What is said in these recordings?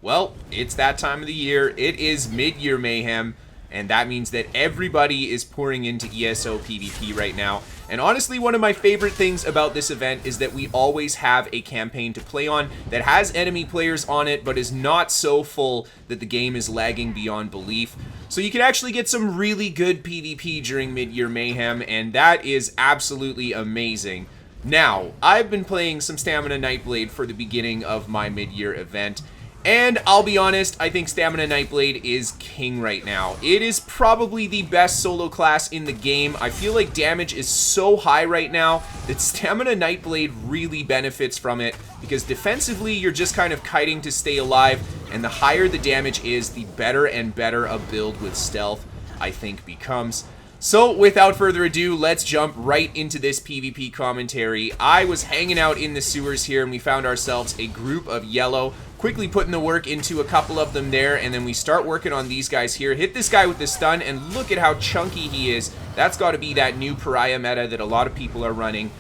Well, it's that time of the year. It is mid-year mayhem, and that means that everybody is pouring into ESO PvP right now. And honestly, one of my favorite things about this event is that we always have a campaign to play on that has enemy players on it, but is not so full that the game is lagging beyond belief. So you can actually get some really good PvP during mid-year mayhem, and that is absolutely amazing. Now, I've been playing some Stamina Nightblade for the beginning of my mid-year event, and I'll be honest, I think Stamina Nightblade is king right now. It is probably the best solo class in the game. I feel like damage is so high right now that Stamina Nightblade really benefits from it, because defensively you're just kind of kiting to stay alive, and the higher the damage is, the better and better a build with stealth I think becomes. So, without further ado, let's jump right into this PvP commentary. I was hanging out in the sewers here, and we found ourselves a group of yellow. Quickly putting the work into a couple of them there, and then we start working on these guys here. Hit this guy with the stun, and look at how chunky he is. That's got to be that new pariah meta that a lot of people are running.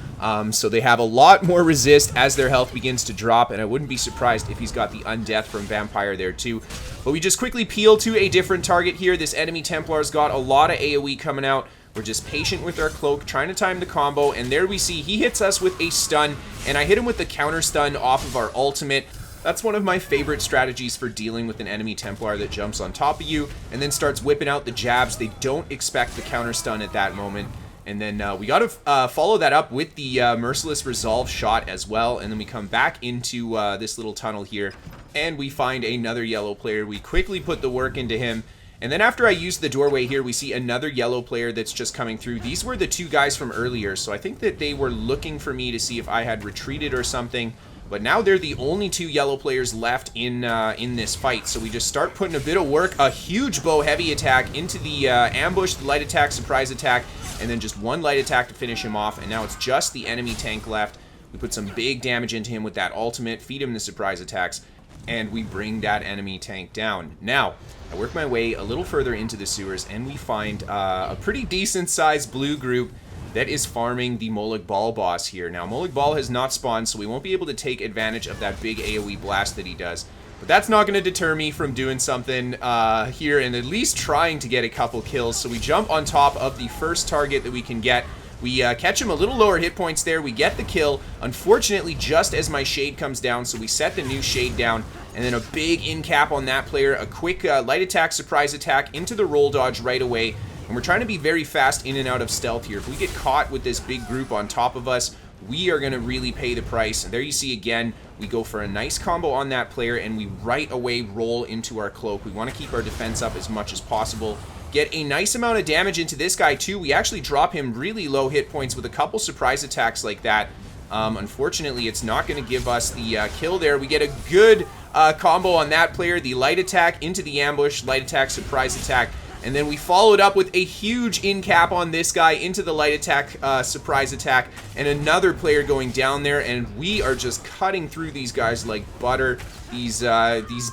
So they have a lot more resist as their health begins to drop, and I wouldn't be surprised if he's got the undeath from Vampire there too. But we just quickly peel to a different target here. This enemy Templar's got a lot of AoE coming out. We're just patient with our cloak, trying to time the combo, and there we see he hits us with a stun, and I hit him with the counter stun off of our ultimate. That's one of my favorite strategies for dealing with an enemy Templar that jumps on top of you and then starts whipping out the jabs. They don't expect the counter stun at that moment. And then we got to follow that up with the Merciless Resolve shot as well. And then we come back into this little tunnel here, and we find another yellow player. We quickly put the work into him. And then after I use the doorway here, we see another yellow player that's just coming through. These were the two guys from earlier, so I think that they were looking for me to see if I had retreated or something. But now they're the only two yellow players left in this fight. So we just start putting a bit of work. A huge bow heavy attack into the ambush, the light attack, surprise attack, and then just one light attack to finish him off. And now it's just the enemy tank left. We put some big damage into him with that ultimate, feed him the surprise attacks, and we bring that enemy tank down. Now, I work my way a little further into the sewers, and we find a pretty decent sized blue group that is farming the Molag Bal boss here. Now, Molag Bal has not spawned, so we won't be able to take advantage of that big AoE blast that he does. But that's not going to deter me from doing something here and at least trying to get a couple kills. So we jump on top of the first target that we can get. We catch him a little lower hit points there. We get the kill, unfortunately, just as my shade comes down, so we set the new shade down. And then a big in cap on that player, a quick light attack, surprise attack into the roll dodge right away. And we're trying to be very fast in and out of stealth here. If we get caught with this big group on top of us, we are going to really pay the price. And there you see again, we go for a nice combo on that player, and we right away roll into our cloak. We want to keep our defense up as much as possible. Get a nice amount of damage into this guy too. We actually drop him really low hit points with a couple surprise attacks like that. Unfortunately, it's not going to give us the kill there. We get a good combo on that player. The light attack into the ambush, light attack, surprise attack. And then we followed up with a huge in cap on this guy into the light attack, surprise attack, and another player going down there, and we are just cutting through these guys like butter. These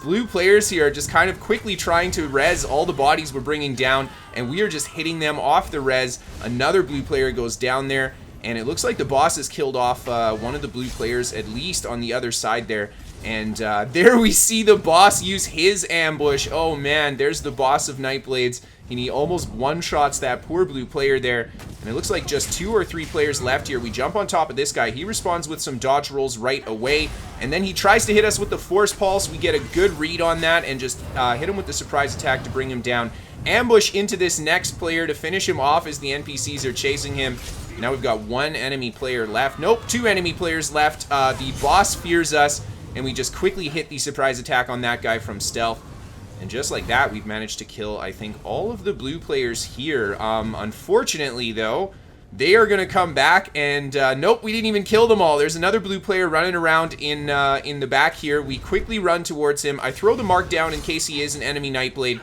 blue players here are just kind of quickly trying to res all the bodies we're bringing down, and we are just hitting them off the res. Another blue player goes down there, and it looks like the boss has killed off one of the blue players, at least on the other side there. And there we see the boss use his ambush. Oh man, there's the boss of Nightblades, and he almost one-shots that poor blue player there. And it looks like just 2 or 3 players left here. We jump on top of this guy. He responds with some dodge rolls right away, and then he tries to hit us with the force pulse. We get a good read on that and just hit him with the surprise attack to bring him down. Ambush into this next player to finish him off as the NPCs are chasing him. Now we've got 1 enemy player left. Nope, 2 enemy players left. The boss fears us, and we just quickly hit the surprise attack on that guy from stealth. And just like that, we've managed to kill, I think, all of the blue players here. Unfortunately, though, they are going to come back, and nope, we didn't even kill them all. There's another blue player running around in the back here. We quickly run towards him. I throw the mark down in case he is an enemy Nightblade,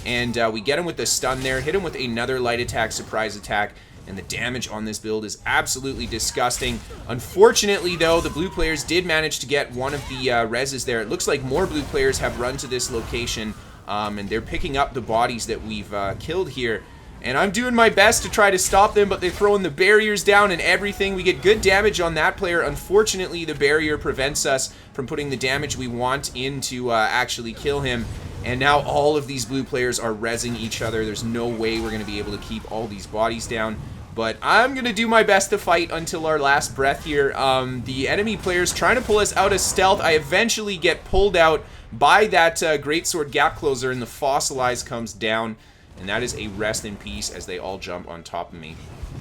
and we get him with the stun there, hit him with another light attack, surprise attack. And the damage on this build is absolutely disgusting. Unfortunately, though, the blue players did manage to get one of the reses there. It looks like more blue players have run to this location, and they're picking up the bodies that we've killed here. And I'm doing my best to try to stop them, but they're throwing the barriers down and everything. We get good damage on that player. Unfortunately, the barrier prevents us from putting the damage we want in to actually kill him. And now all of these blue players are rezzing each other. There's no way we're going to be able to keep all these bodies down. But I'm going to do my best to fight until our last breath here. The enemy players trying to pull us out of stealth. I eventually get pulled out by that greatsword gap closer, and the Fossilize comes down. And that is a rest in peace as they all jump on top of me.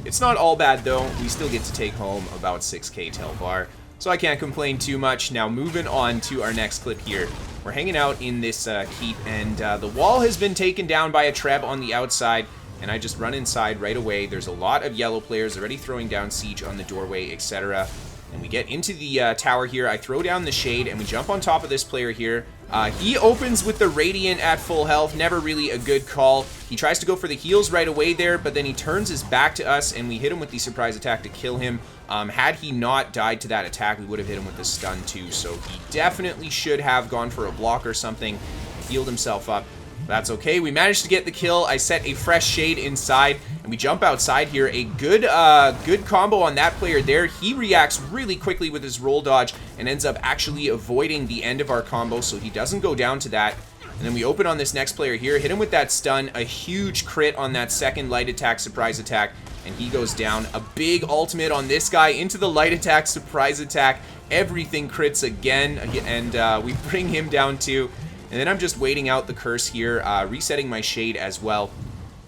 It's not all bad though. We still get to take home about 6k tel bar. So I can't complain too much. Now moving on to our next clip here. We're hanging out in this keep, and the wall has been taken down by a Treb on the outside. And I just run inside right away. There's a lot of yellow players already throwing down siege on the doorway, etc. And we get into the tower here. I throw down the shade, and we jump on top of this player here. He opens with the Radiant at full health. Never really a good call. He tries to go for the heals right away there, but then he turns his back to us, and we hit him with the surprise attack to kill him. Had he not died to that attack, we would have hit him with the stun too. So he definitely should have gone for a block or something, healed himself up. That's okay. We managed to get the kill. I set a fresh shade inside, and we jump outside here. A good good combo on that player there. He reacts really quickly with his roll dodge and ends up actually avoiding the end of our combo, so he doesn't go down to that. And then we open on this next player here, hit him with that stun, a huge crit on that second light attack, surprise attack, and he goes down. A big ultimate on this guy into the light attack, surprise attack. Everything crits again, and we bring him down too. And then I'm just waiting out the curse here, resetting my shade as well.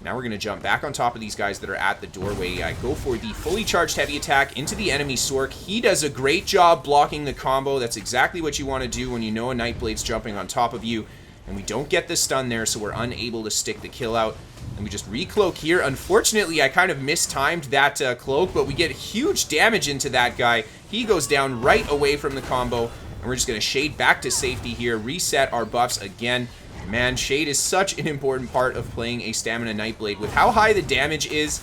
Now we're going to jump back on top of these guys that are at the doorway. I go for the fully charged heavy attack into the enemy Sork. He does a great job blocking the combo. That's exactly what you want to do when you know a Nightblade's jumping on top of you. And we don't get the stun there, so we're unable to stick the kill out. And we just recloak here. Unfortunately, I kind of mistimed that cloak, but we get huge damage into that guy. He goes down right away from the combo. And we're just going to shade back to safety here, reset our buffs again. Man, shade is such an important part of playing a stamina Nightblade. With how high the damage is,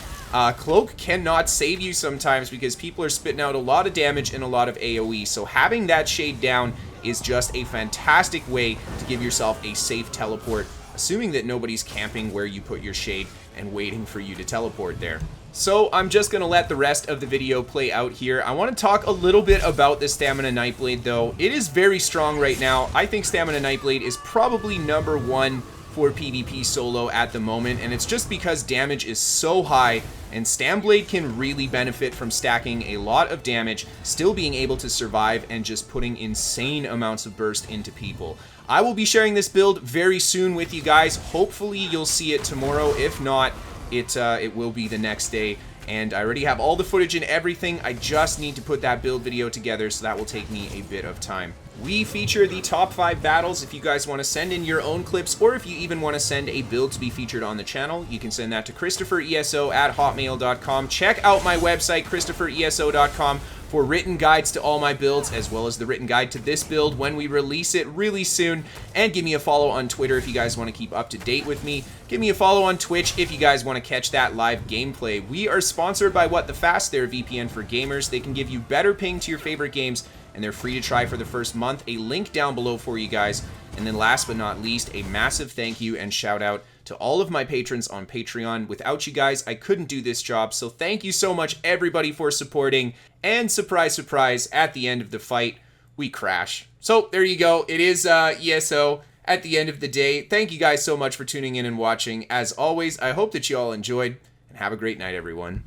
cloak cannot save you sometimes because people are spitting out a lot of damage and a lot of AoE. So having that shade down is just a fantastic way to give yourself a safe teleport, assuming that nobody's camping where you put your shade and waiting for you to teleport there. So I'm just going to let the rest of the video play out here. I want to talk a little bit about the Stamina Nightblade though. It is very strong right now. I think Stamina Nightblade is probably #1 for PvP solo at the moment, and it's just because damage is so high, and Stamblade can really benefit from stacking a lot of damage, still being able to survive, and just putting insane amounts of burst into people. I will be sharing this build very soon with you guys. Hopefully you'll see it tomorrow. If not, it will be the next day, and I already have all the footage and everything. I just need to put that build video together, so that will take me a bit of time. We feature the top 5 battles. If you guys want to send in your own clips, or if you even want to send a build to be featured on the channel, you can send that to KristoferESO@hotmail.com. Check out my website, KristoferESO.com, for written guides to all my builds, as well as the written guide to this build when we release it really soon. And give me a follow on Twitter if you guys want to keep up to date with me. Give me a follow on Twitch if you guys want to catch that live gameplay. We are sponsored by What the Fast, their VPN for gamers. They can give you better ping to your favorite games, and they're free to try for the first month. A link down below for you guys. And then last but not least, a massive thank you and shout out to all of my patrons on Patreon. Without you guys, I couldn't do this job, so thank you so much everybody for supporting. And surprise, surprise, at the end of the fight, we crash. So there you go. It is ESO at the end of the day. Thank you guys so much for tuning in and watching. As always, I hope that you all enjoyed, and have a great night, everyone.